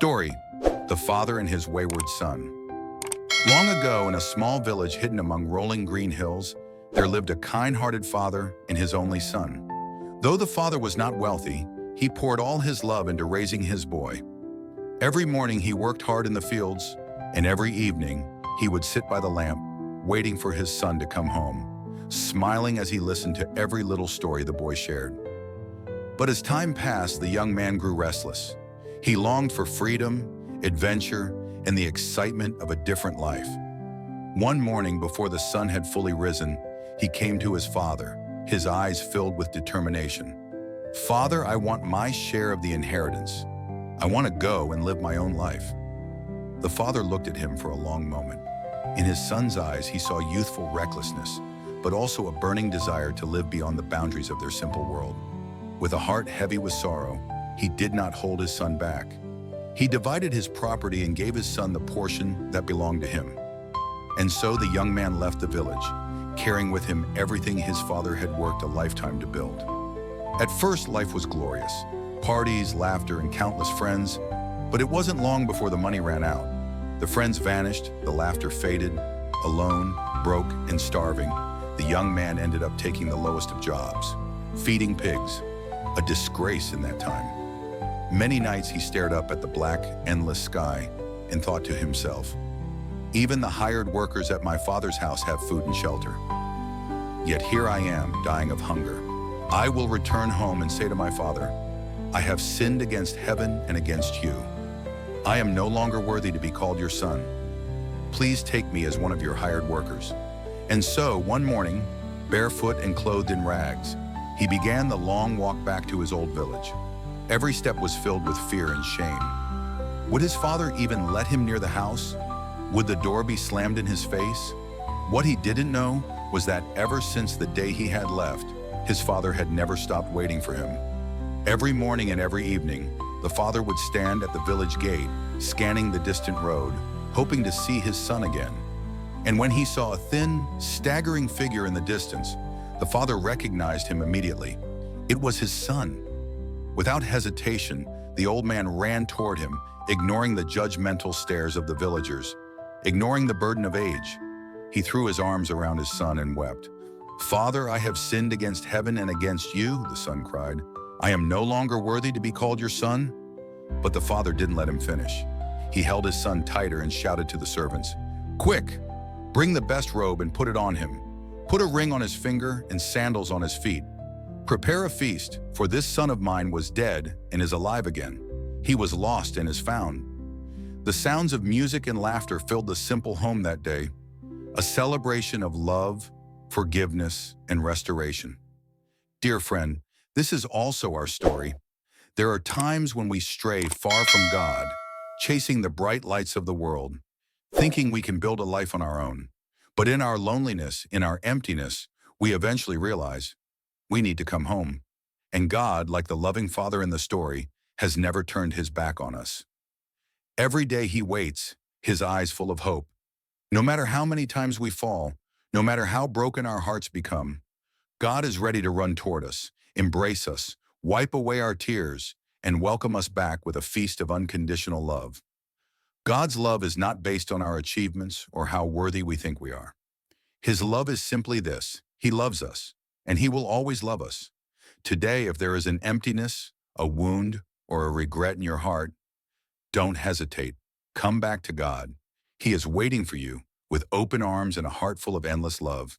Story: The Father and His Wayward Son. Long ago, in a small village hidden among rolling green hills, there lived a kind-hearted father and his only son. Though the father was not wealthy, he poured all his love into raising his boy. Every morning he worked hard in the fields, and every evening he would sit by the lamp, waiting for his son to come home, smiling as he listened to every little story the boy shared. But as time passed, the young man grew restless. He longed for freedom, adventure, and the excitement of a different life. One morning, before the sun had fully risen, he came to his father, his eyes filled with determination. "Father, I want my share of the inheritance. I want to go and live my own life." The father looked at him for a long moment. In his son's eyes, he saw youthful recklessness, but also a burning desire to live beyond the boundaries of their simple world. With a heart heavy with sorrow, he did not hold his son back. He divided his property and gave his son the portion that belonged to him. And so the young man left the village, carrying with him everything his father had worked a lifetime to build. At first, life was glorious. Parties, laughter, and countless friends. But it wasn't long before the money ran out. The friends vanished, the laughter faded. Alone, broke, and starving, the young man ended up taking the lowest of jobs, feeding pigs, a disgrace in that time. Many nights he stared up at the black, endless sky and thought to himself, "Even the hired workers at my father's house have food and shelter. Yet here I am, dying of hunger. I will return home and say to my father, 'I have sinned against heaven and against you. I am no longer worthy to be called your son. Please take me as one of your hired workers.'" And so, one morning, barefoot and clothed in rags, he began the long walk back to his old village. Every step was filled with fear and shame. Would his father even let him near the house? Would the door be slammed in his face? What he didn't know was that ever since the day he had left, his father had never stopped waiting for him. Every morning and every evening, the father would stand at the village gate, scanning the distant road, hoping to see his son again. And when he saw a thin, staggering figure in the distance, the father recognized him immediately. It was his son. Without hesitation, the old man ran toward him, ignoring the judgmental stares of the villagers, ignoring the burden of age. He threw his arms around his son and wept. "Father, I have sinned against heaven and against you," the son cried. "I am no longer worthy to be called your son." But the father didn't let him finish. He held his son tighter and shouted to the servants, "Quick, bring the best robe and put it on him. Put a ring on his finger and sandals on his feet. Prepare a feast, for this son of mine was dead and is alive again. He was lost and is found." The sounds of music and laughter filled the simple home that day, a celebration of love, forgiveness, and restoration. Dear friend, this is also our story. There are times when we stray far from God, chasing the bright lights of the world, thinking we can build a life on our own. But in our loneliness, in our emptiness, we eventually realize we need to come home. And God, like the loving father in the story, has never turned his back on us. Every day he waits, his eyes full of hope. No matter how many times we fall, no matter how broken our hearts become, God is ready to run toward us, embrace us, wipe away our tears, and welcome us back with a feast of unconditional love. God's love is not based on our achievements or how worthy we think we are. His love is simply this: he loves us, and he will always love us. Today, if there is an emptiness, a wound, or a regret in your heart, don't hesitate. Come back to God. He is waiting for you with open arms and a heart full of endless love.